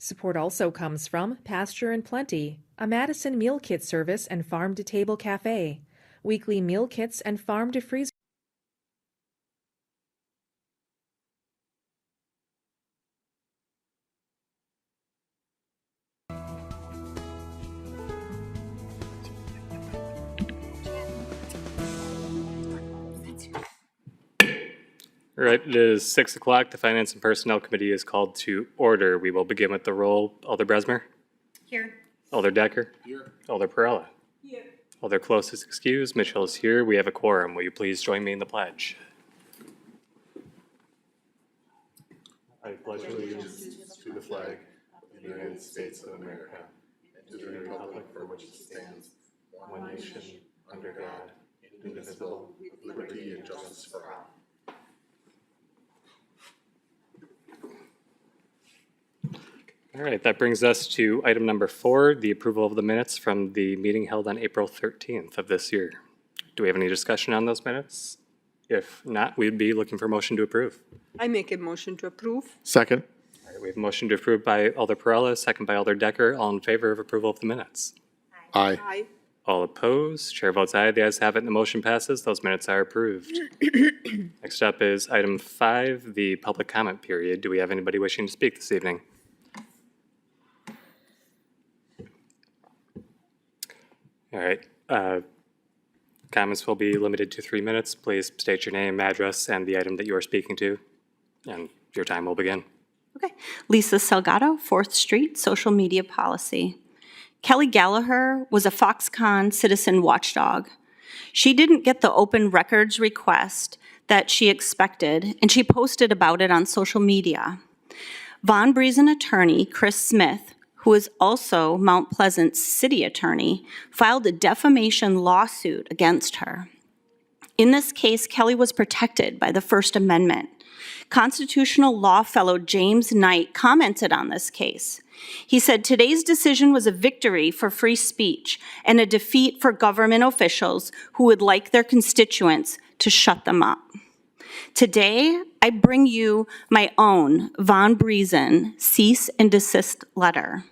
Support also comes from Pasture and Plenty, a Madison meal kit service and farm-to-table cafe, weekly meal kits and farm-to-freezer. All right, it is 6 o'clock. The Finance and Personnel Committee is called to order. We will begin with the roll. Alder Bresmer? Here. Alder Decker? Here. Alder Perella? Here. Alder Close is excused. Mitchell is here. We have a quorum. Will you please join me in the pledge? I pledge allegiance To the flag of the United States of America and to the republic for which it stands, one nation, under God, indivisible, with liberty and justice for all. All right, that brings us to item number 4, the approval of the minutes from the meeting held on April 13th of this year. Do we have any discussion on those minutes? If not, we'd be looking for a motion to approve. I make a motion to approve. Second. All right, we have a motion to approve by Alder Perella, second by Alder Decker. All in favor of approval of the minutes? Aye. Aye. All opposed? Chair votes aye. The ayes have it and the motion passes. Those minutes are approved. Next up is item 5, the public comment period. Do we have anybody wishing to speak this evening? All right. Comments will be limited to 3 minutes. Please state your name, address, and the item that you are speaking to, and your time will begin. Okay. Lisa Salgado, 4th Street, Social Media Policy. Kelly Gallagher was a Foxconn citizen watchdog. She didn't get the open records request that she expected, and she posted about it on social media. Von Briesen attorney Chris Smith, who is also Mount Pleasant's city attorney, filed a defamation lawsuit against her. In this case, Kelly was protected by the First Amendment. Constitutional law fellow James Knight commented on this case. He said, "Today's decision was a victory for free speech and a defeat for government officials who would like their constituents to shut them up. Today, I bring you my own Von Briesen cease and desist letter.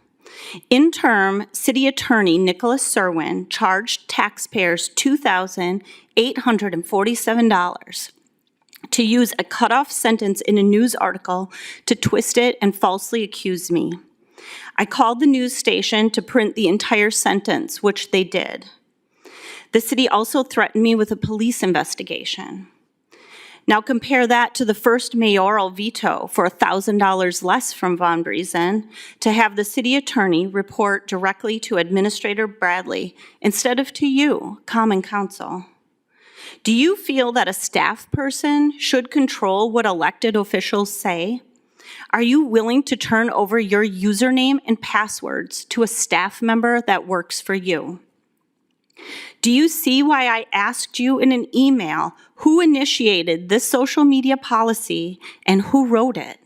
Interim City Attorney Nicholas Serwin charged taxpayers $2,847 to use a cutoff sentence in a news article to twist it and falsely accuse me. I called the news station to print the entire sentence, which they did. The city also threatened me with a police investigation. Now compare that to the first mayoral veto for $1,000 less from Von Briesen to have the city attorney report directly to Administrator Bradley instead of to you, Common Council. Do you feel that a staff person should control what elected officials say? Are you willing to turn over your username and passwords to a staff member that works for you? Do you see why I asked you in an email who initiated this social media policy and who wrote it?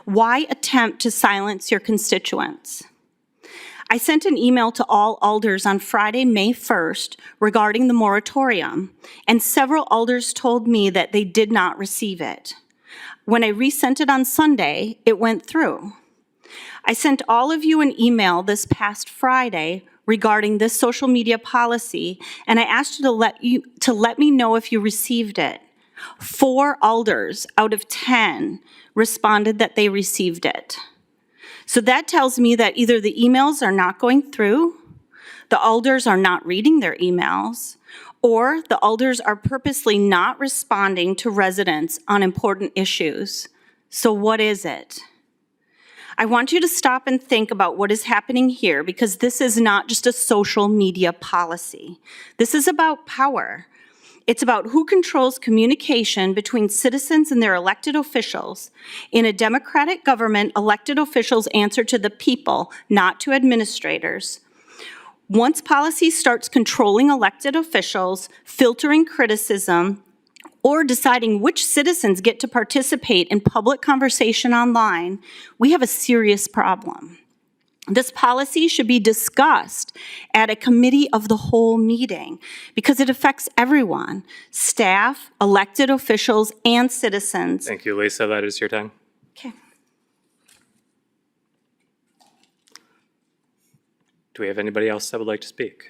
Why attempt to silence your constituents? I sent an email to all alders on Friday, May 1st regarding the moratorium, and several alders told me that they did not receive it. When I resent it on Sunday, it went through. I sent all of you an email this past Friday regarding this social media policy, and I asked you to let me know if you received it. 4 alders out of 10 responded that they received it. So that tells me that either the emails are not going through, the alders are not reading their emails, or the alders are purposely not responding to residents on important issues. So what is it? I want you to stop and think about what is happening here, because this is not just a social media policy. This is about power. It's about who controls communication between citizens and their elected officials. In a democratic government, elected officials answer to the people, not to administrators. Once policy starts controlling elected officials, filtering criticism, or deciding which citizens get to participate in public conversation online, we have a serious problem. This policy should be discussed at a committee of the whole meeting because it affects everyone, staff, elected officials, and citizens. Thank you, Lisa. That is your time. Okay. Do we have anybody else that would like to speak?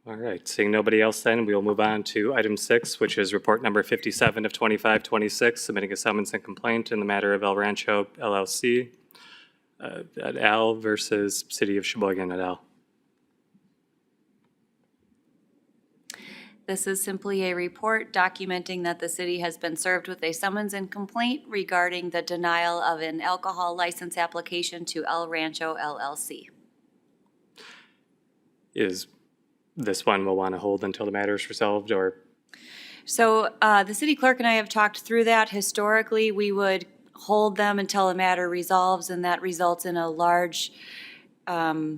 All right, seeing nobody else then, we will move on to item 6, which is report number 57 of 2526, submitting a summons and complaint in the matter of El Rancho LLC et al. Versus City of Sheboygan et al. This is simply a report documenting that the city has been served with a summons and complaint regarding the denial of an alcohol license application to El Rancho LLC. Is this one we'll want to hold until the matter is resolved, or? So the city clerk and I have talked through that. Historically, we would hold them until a matter resolves, and that results in a large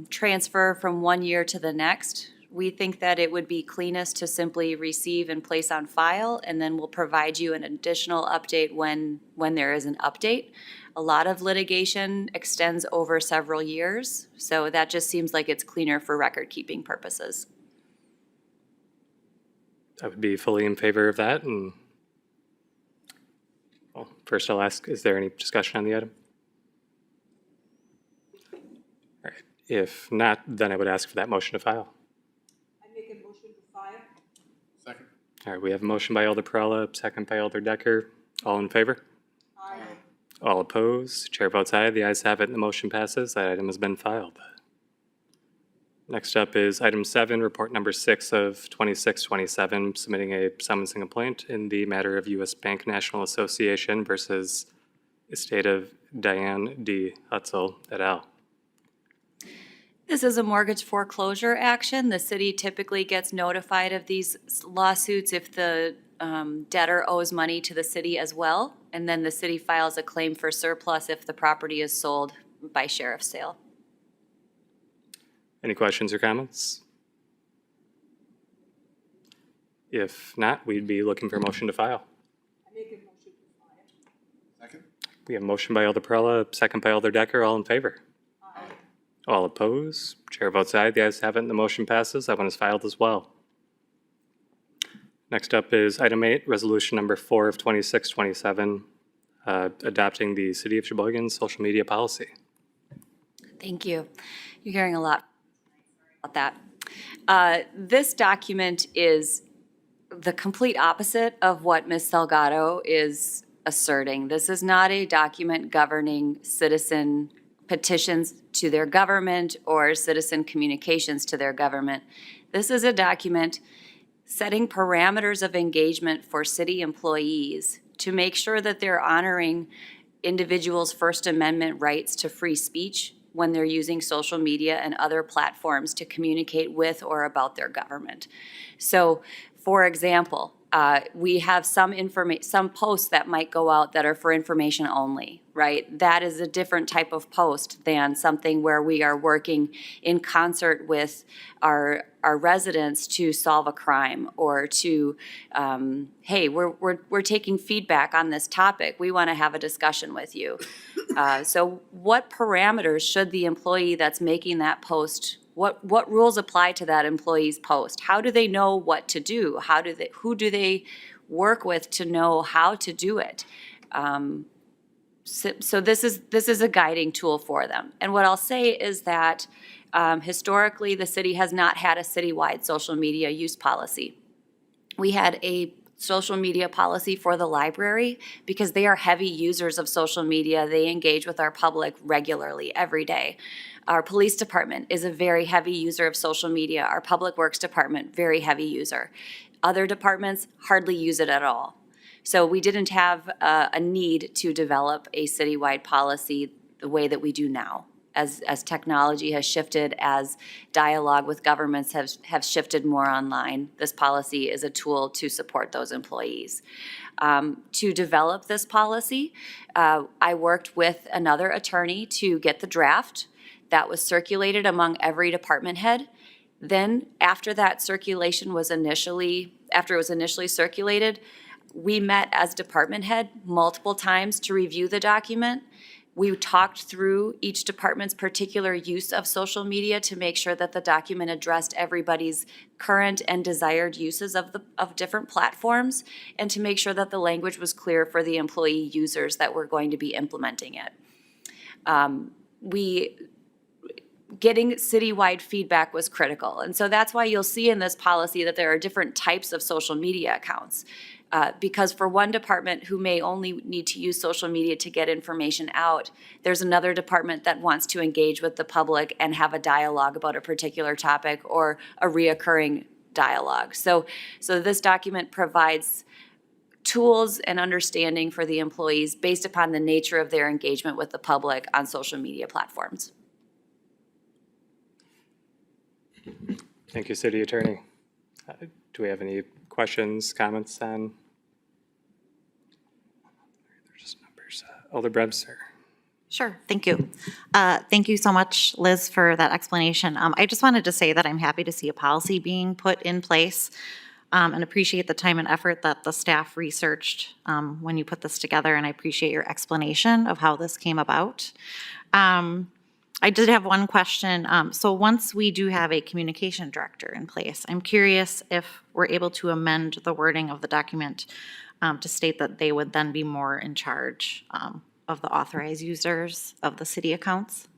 transfer from one year to the next. We think that it would be cleanest to simply receive and place on file, and then we'll provide you an additional update when there is an update. A lot of litigation extends over several years, so that just seems like it's cleaner for record-keeping purposes. I would be fully in favor of that. And well, first I'll ask, is there any discussion on the item? All right, if not, then I would ask for that motion to file. I make a motion to file. Second. All right, we have a motion by Alder Perella, second by Alder Decker. All in favor? Aye. All opposed? Chair votes aye. The ayes have it and the motion passes. That item has been filed. Next up is item 7, report number 6 of 2627, submitting a summons and complaint in the matter of U.S. Bank National Association versus estate of Diane D. Hutzel et al. This is a mortgage foreclosure action. The city typically gets notified of these lawsuits if the debtor owes money to the city as well, and then the city files a claim for surplus if the property is sold by sheriff's sale. Any questions or comments? If not, we'd be looking for a motion to file. I make a motion to file. Second. We have a motion by Alder Perella, second by Alder Decker. All in favor? Aye. All opposed? Chair votes aye. The ayes have it and the motion passes. That one is filed as well. Next up is item 8, resolution number 4 of 2627, adopting the City of Sheboygan social media policy. Thank you. You're hearing a lot about that. This document is the complete opposite of what Ms. Salgado is asserting. This is not a document governing citizen petitions to their government or citizen communications to their government. This is a document setting parameters of engagement for city employees to make sure that they're honoring individuals' First Amendment rights to free speech when they're using social media and other platforms to communicate with or about their government. So, for example, we have some posts that might go out that are for information only, right? That is a different type of post than something where we are working in concert with our residents to solve a crime or to, hey, we're taking feedback on this topic. We want to have a discussion with you. So what parameters should the employee that's making that post, what rules apply to that employee's post? How do they know what to do? Who do they work with to know how to do it? So this is a guiding tool for them. And what I'll say is that historically, the city has not had a citywide social media use policy. We had a social media policy for the library because they are heavy users of social media. They engage with our public regularly, every day. Our police department is a very heavy user of social media. Our public works department, very heavy user. Other departments hardly use it at all. So we didn't have a need to develop a citywide policy the way that we do now. As technology has shifted, as dialogue with governments have shifted more online, this policy is a tool to support those employees. To develop this policy, I worked with another attorney to get the draft that was circulated among every department head. Then, after that circulation was initially circulated, we met as department head multiple times to review the document. We talked through each department's particular use of social media to make sure that the document addressed everybody's current and desired uses of different platforms, and to make sure that the language was clear for the employee users that were going to be implementing it. Getting citywide feedback was critical. And so that's why you'll see in this policy that there are different types of social media accounts. Because for one department who may only need to use social media to get information out, there's another department that wants to engage with the public and have a dialogue about a particular topic or a reoccurring dialogue. So this document provides tools and understanding for the employees based upon the nature of their engagement with the public on social media platforms. Thank you, City Attorney. Do we have any questions, comments on? They're just numbers. Alder Bremser. Sure, thank you. Thank you so much, Liz, for that explanation. I just wanted to say that I'm happy to see a policy being put in place and appreciate the time and effort that the staff researched when you put this together, and I appreciate your explanation of how this came about. I did have one question. So once we do have a communication director in place, I'm curious if we're able to amend the wording of the document to state that they would then be more in charge of the authorized users of the city accounts.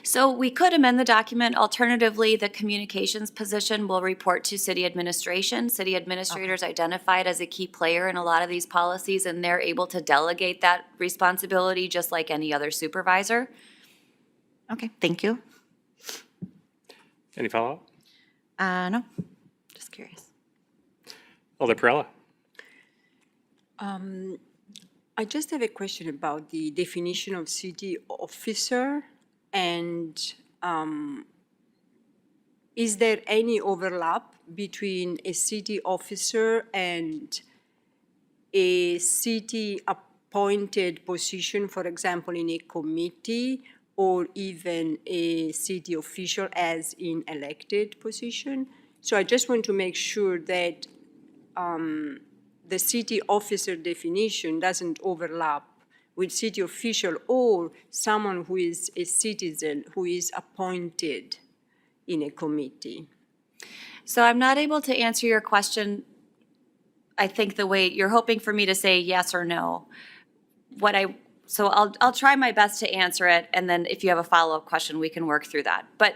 So we could amend the document. Alternatively, the communications position will report to city administration. City administrators identified as a key player in a lot of these policies, and they're able to delegate that responsibility just like any other supervisor. Okay, thank you. Any follow-up? No, just curious. Alder Perella. I just have a question about the definition of city officer, and is there any overlap between a city officer and a city appointed position, for example, in a committee, or even a city official as in elected position? So I just want to make sure that the city officer definition doesn't overlap with city official or someone who is a citizen who is appointed in a committee. So I'm not able to answer your question, I think, the way you're hoping for me to say yes or no. So I'll try my best to answer it, and then if you have a follow-up question, we can work through that. But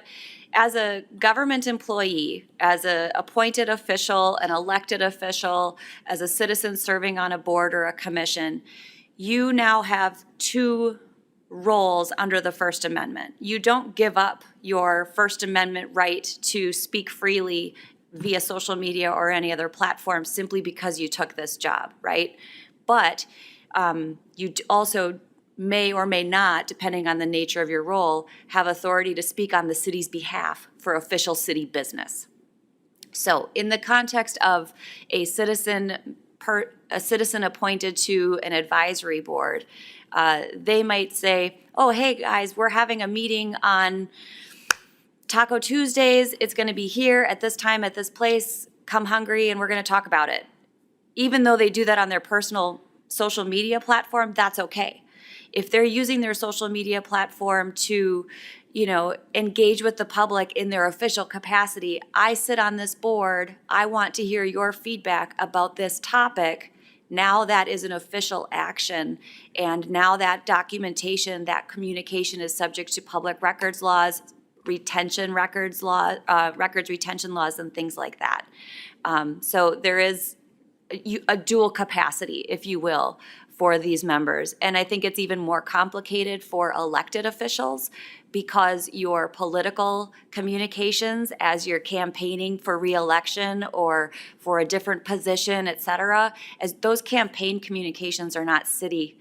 as a government employee, as an appointed official, an elected official, as a citizen serving on a board or a commission, you now have two roles under the First Amendment. You don't give up your First Amendment right to speak freely via social media or any other platform simply because you took this job, right? But you also may or may not, depending on the nature of your role, have authority to speak on the city's behalf for official city business. So in the context of a citizen appointed to an advisory board, they might say, oh, hey guys, we're having a meeting on Taco Tuesdays. It's going to be here at this time at this place. Come hungry and we're going to talk about it. Even though they do that on their personal social media platform, that's okay. If they're using their social media platform to, engage with the public in their official capacity, I sit on this board, I want to hear your feedback about this topic. Now that is an official action, and now that documentation, that communication is subject to public records laws, records retention laws, and things like that. So there is a dual capacity, if you will, for these members. And I think it's even more complicated for elected officials because your political communications as you're campaigning for re-election or for a different position, et cetera, as those campaign communications are not city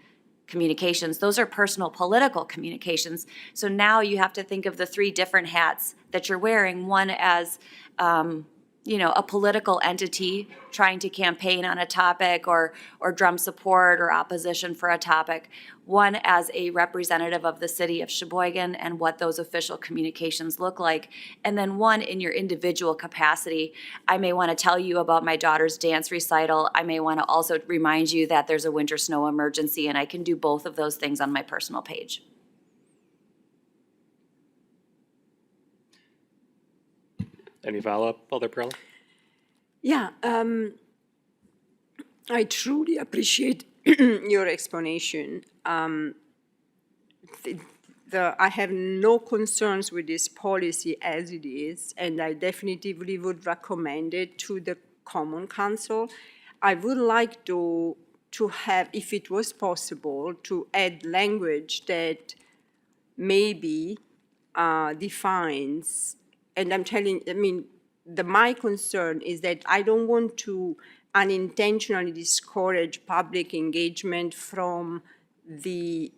communications, those are personal political communications. So now you have to think of the three different hats that you're wearing, one as a political entity trying to campaign on a topic or drum support or opposition for a topic, one as a representative of the city of Sheboygan and what those official communications look like, and then one in your individual capacity. I may want to tell you about my daughter's dance recital. I may want to also remind you that there's a winter snow emergency, and I can do both of those things on my personal page. Any follow-up, Alder Perella? Yeah, I truly appreciate your explanation. I have no concerns with this policy as it is, and I definitively would recommend it to the Common Council. I would like to have, if it was possible, to add language that maybe defines, and my concern is that I don't want to unintentionally discourage public engagement from the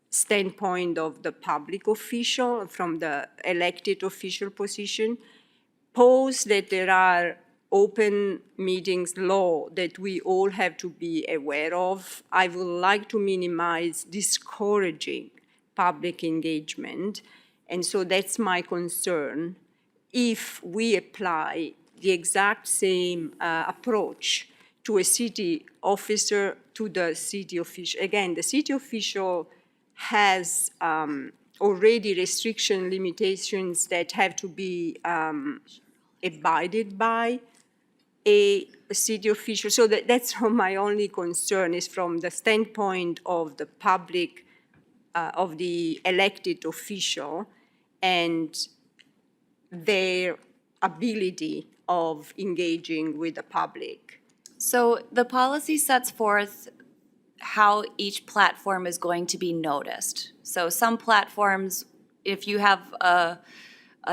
standpoint of the public official, from the elected official position. Pose that there are open meetings law that we all have to be aware of. I would like to minimize discouraging public engagement. And so that's my concern. If we apply the exact same approach to a city officer, to the city official, again, the city official has already restriction limitations that have to be abided by a city official. So that's my only concern, is from the standpoint of the public, of the elected official, and their ability of engaging with the public. So the policy sets forth how each platform is going to be noticed. So some platforms, if you have a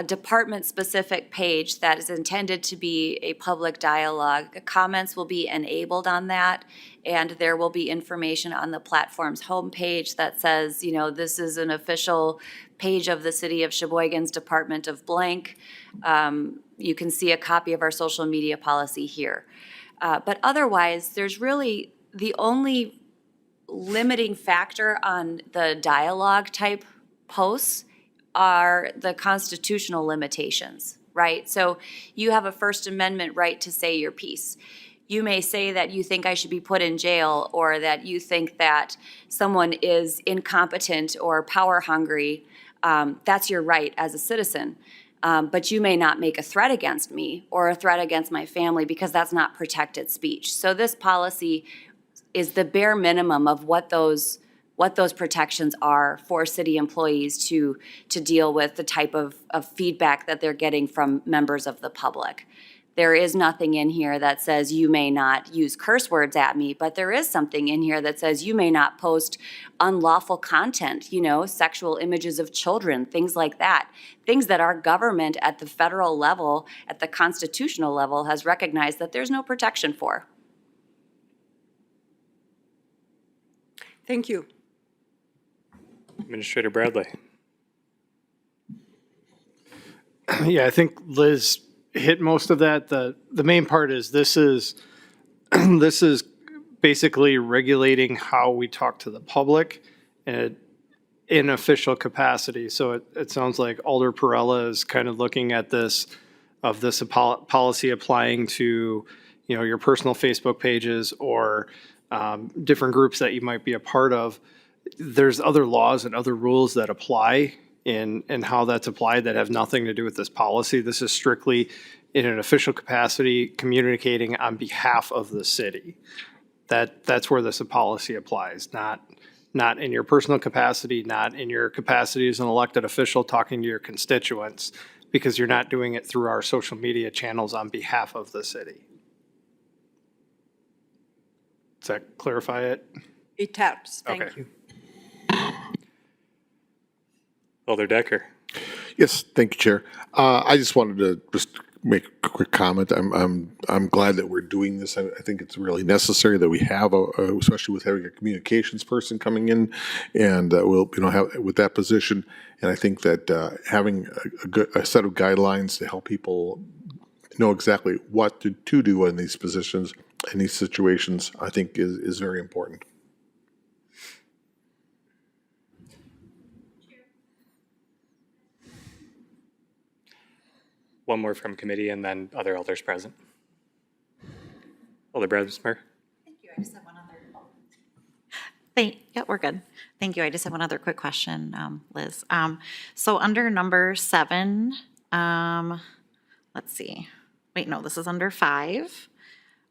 department-specific page that is intended to be a public dialogue, comments will be enabled on that, and there will be information on the platform's homepage that says, you know, this is an official page of the City of Sheboygan's Department of blank. You can see a copy of our social media policy here. But otherwise, there's really the only limiting factor on the dialogue type posts are the constitutional limitations, right? So you have a First Amendment right to say your piece. You may say that you think I should be put in jail, or that you think that someone is incompetent or power hungry. That's your right as a citizen. But you may not make a threat against me or a threat against my family, because that's not protected speech. So this policy is the bare minimum of what those protections are for city employees to deal with the type of feedback that they're getting from members of the public. There is nothing in here that says you may not use curse words at me, but there is something in here that says you may not post unlawful content, you know, sexual images of children, things like that. Things that our government at the federal level, at the constitutional level, has recognized that there's no protection for. Thank you. Administrator Bradley. Yeah, I think Liz hit most of that. The main part is this is this is basically regulating how we talk to the public and in official capacity. So it sounds like Alder Perella is kind of looking at this policy applying to, you know, your personal Facebook pages or different groups that you might be a part of. There's other laws and other rules that apply in how that's applied that have nothing to do with this policy. This is strictly in an official capacity, communicating on behalf of the city. That's where this policy applies, not in your personal capacity, not in your capacity as an elected official talking to your constituents, because you're not doing it through our social media channels on behalf of the city. Does that clarify it? It helps. Thank Okay. you. Alder Decker. Yes, thank you, Chair. I just wanted to just make a quick comment. I'm glad that we're doing this. I think it's really necessary that we have especially with having a communications person coming in, and we'll have with that position. And I think that having a set of guidelines to help people know exactly what to do in these positions, in these situations, I think is very important. One more from committee and then other elders present. Alder Bradley. Thank you. I just have one other. Yeah, we're good. Thank you. I just have one other quick question, Liz. So under number 7, let's see. Wait, no, this is under 5.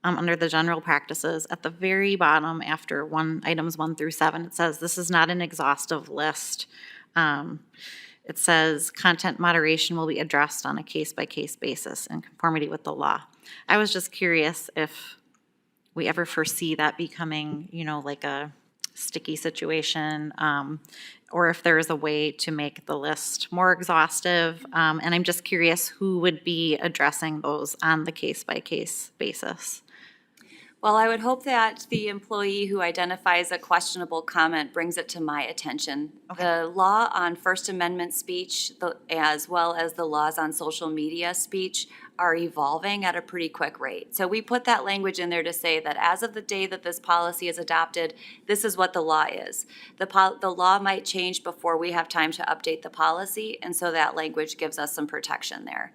under the general practices, at the very bottom, after items 1 through 7, it says this is not an exhaustive list. It says content moderation will be addressed on a case-by-case basis in conformity with the law. I was just curious if we ever foresee that becoming, like a sticky situation, or if there is a way to make the list more exhaustive. And I'm just curious who would be addressing those on the case-by-case basis. Well, I would hope that the employee who identifies a questionable comment brings it to my attention. The law on First Amendment speech, as well as the laws on social media speech, are evolving at a pretty quick rate. So we put that language in there to say that as of the day that this policy is adopted, this is what the law is. The law might change before we have time to update the policy, and so that language gives us some protection there.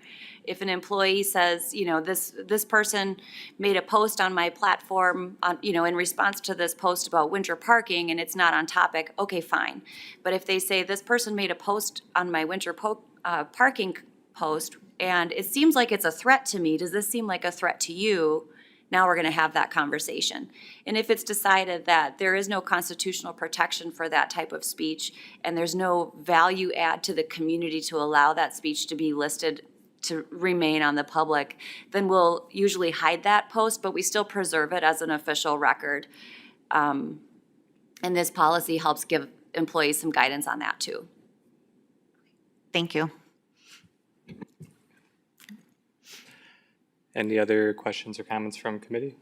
If an employee says, this person made a post on my platform, in response to this post about winter parking and it's not on topic, okay, fine. But if they say this person made a post on my winter parking post and it seems like it's a threat to me, does this seem like a threat to you? Now we're going to have that conversation. And if it's decided that there is no constitutional protection for that type of speech and there's no value add to the community to allow that speech to be listed to remain on the public, then we'll usually hide that post, but we still preserve it as an official record. And this policy helps give employees some guidance on that too. Thank you. Any other questions or comments from committee?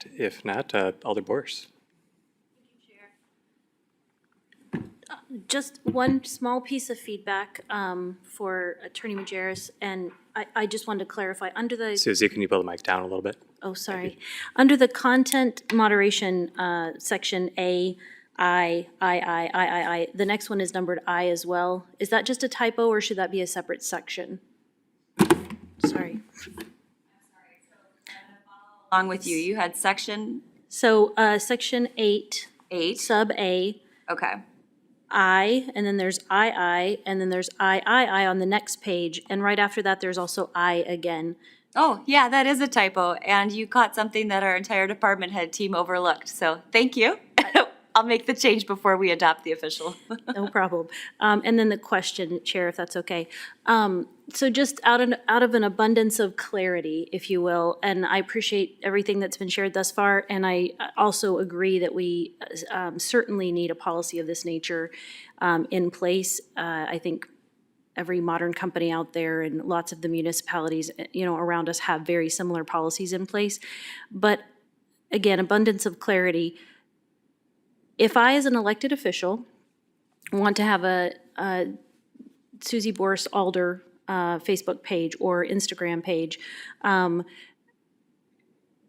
If not, Alder Boers. Just one small piece of feedback for Attorney Majerus, and I just wanted to clarify, under the, Susie, can you pull the mic down a little bit? oh, sorry. Under the content moderation section A, I, the next one is numbered I as well. Is that just a typo, or should that be a separate section? Sorry. Along with you, you had section So section 8, 8. sub A, Okay. I, and then there's I, and then there's I on the next page, and right after that, there's also I again. Oh, yeah, that is a typo, and you caught something that our entire department head team overlooked, so thank you. I'll make the change before we adopt the official. No problem. And then the question, Chair, if that's okay. So just out of an abundance of clarity, if you will, and I appreciate everything that's been shared thus far, and I also agree that we certainly need a policy of this nature in place. I think every modern company out there and lots of the municipalities, around us have very similar policies in place. But again, abundance of clarity. If I, as an elected official, want to have a Susie Boers Alder Facebook page or Instagram page,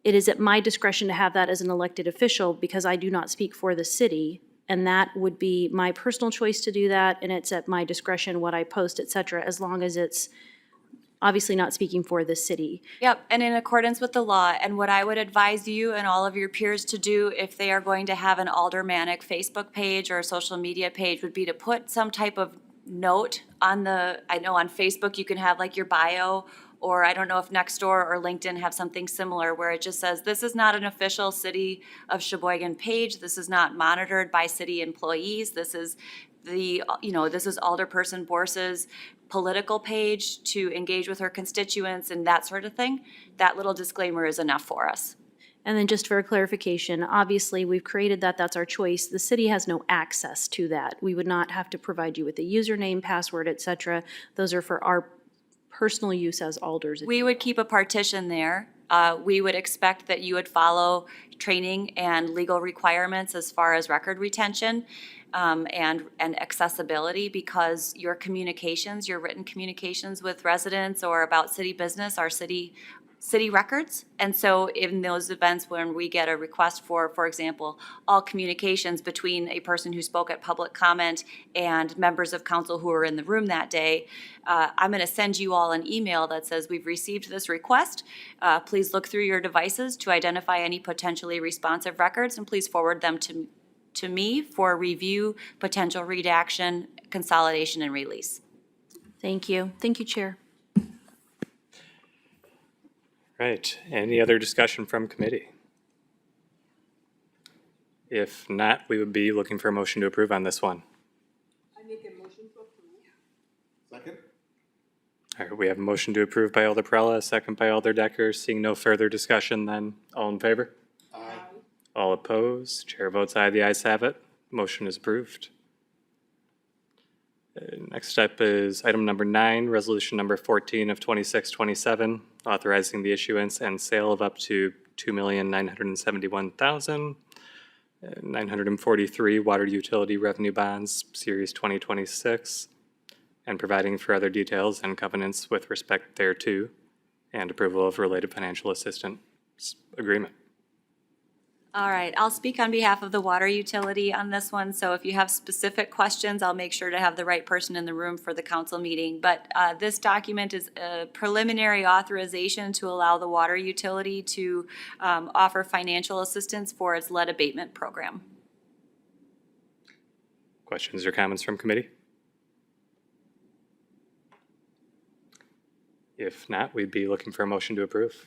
it is at my discretion to have that as an elected official because I do not speak for the city, and that would be my personal choice to do that, and it's at my discretion what I post, et cetera, as long as it's obviously not speaking for the city. Yep, and in accordance with the law, and what I would advise you and all of your peers to do if they are going to have an aldermanic Facebook page or a social media page would be to put some type of note on I know on Facebook you can have like your bio, or I don't know if Nextdoor or LinkedIn have something similar where it just says, this is not an official City of Sheboygan page, this is not monitored by city employees, this is this is Alderperson Boers's political page to engage with her constituents and that sort of thing. That little disclaimer is enough for us. And then just for a clarification, obviously, we've created that, that's our choice. The city has no access to that. We would not have to provide you with a username, password, et cetera. Those are for our personal use as alders. We would keep a partition there. We would expect that you would follow training and legal requirements as far as record retention and accessibility, because your communications, your written communications with residents or about city business are city records. And so in those events when we get a request for example, all communications between a person who spoke at public comment and members of council who were in the room that day, I'm going to send you all an email that says, we've received this request. Please look through your devices to identify any potentially responsive records, and please forward them to me for review, potential redaction, consolidation, and release. Thank you. Thank you, Chair. Right, any other discussion from committee? If not, we would be looking for a motion to approve on this one. I make a motion to approve. Second? All right, we have a motion to approve by Alder Perella, a second by Alder Decker. Seeing no further discussion, then all in favor? Aye. All opposed? Chair votes aye, the ayes have it. Motion is approved. Next up is item number 9, resolution number 14 of 2627, authorizing the issuance and sale of up to 2,971,943 water utility revenue bonds, Series 2026, and providing for other details and covenants with respect thereto, and approval of related financial assistance agreement. All right, I'll speak on behalf of the water utility on this one, so if you have specific questions, I'll make sure to have the right person in the room for the council meeting. But this document is a preliminary authorization to allow the water utility to offer financial assistance for its lead abatement program. Questions or comments from committee? If not, we'd be looking for a motion to approve.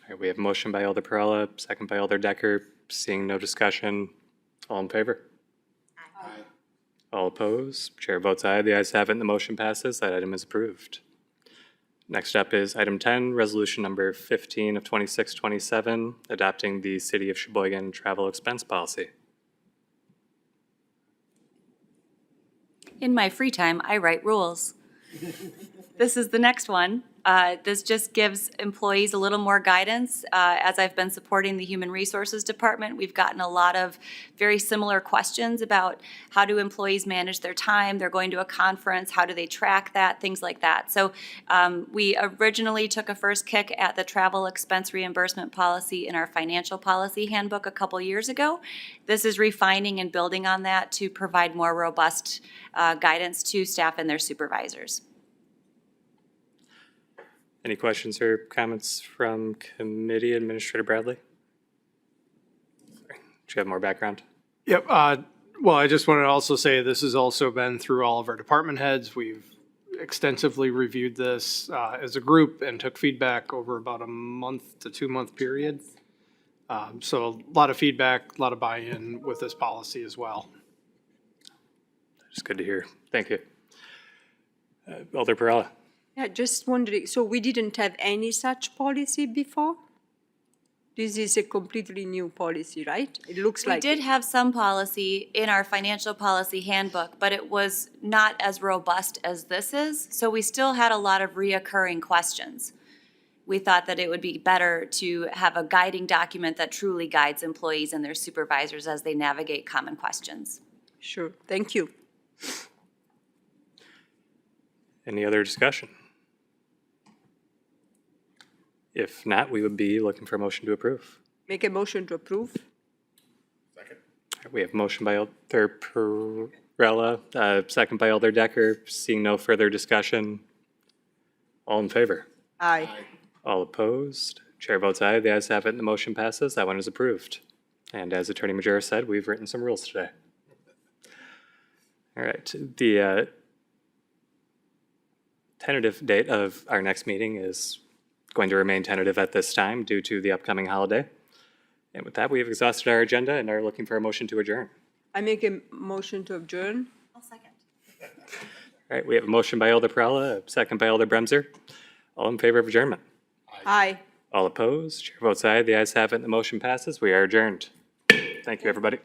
All right, we have a motion by Alder Perella, second by Alder Decker. Seeing no discussion, all in favor? Aye. All opposed? Chair votes aye. The ayes have it and the motion passes. That item is approved. Next up is item 10, resolution number 15 of 2627, adopting the City of Sheboygan travel expense policy. In my free time, I write rules. This is the next one. This just gives employees a little more guidance. As I've been supporting the Human Resources Department, we've gotten a lot of very similar questions about how do employees manage their time, they're going to a conference, how do they track that, things like that. So we originally took a first kick at the travel expense reimbursement policy in our financial policy handbook a couple years ago. This is refining and building on that to provide more robust guidance to staff and their supervisors. Any questions or comments from committee? Administrator Bradley? Sorry. Do you have more background? Yep. Well, I just wanted to also say this has also been through all of our department heads. We've extensively reviewed this as a group and took feedback over about a month to 2 month period. So a lot of feedback, a lot of buy-in with this policy as well. That's good to hear. Thank you. Alder Perella? Yeah, just wondering, so we didn't have any such policy before? This is a completely new policy, right? It looks We like. did have some policy in our financial policy handbook, but it was not as robust as this is. So we still had a lot of reoccurring questions. We thought that it would be better to have a guiding document that truly guides employees and their supervisors as they navigate common questions. Sure, thank you. Any other discussion? If not, we would be looking for a motion to approve. Make a motion to approve. Second? All right, we have a motion by Alder Perella, second by Alder Decker. Seeing no further discussion, all in favor? Aye. All opposed? Chair votes aye. The ayes have it and the motion passes. That one is approved. And as Attorney Majora said, we've written some rules today. All right, the tentative date of our next meeting is going to remain tentative at this time due to the upcoming holiday. And with that, we have exhausted our agenda and are looking for a motion to adjourn. I make a motion to adjourn. I'll second. All right, we have a motion by Alder Perella, a second by Alder Bremser. All in favor of adjournment? Aye. All opposed? Chair votes aye. The ayes have it and the motion passes. We are adjourned. Thank you, everybody.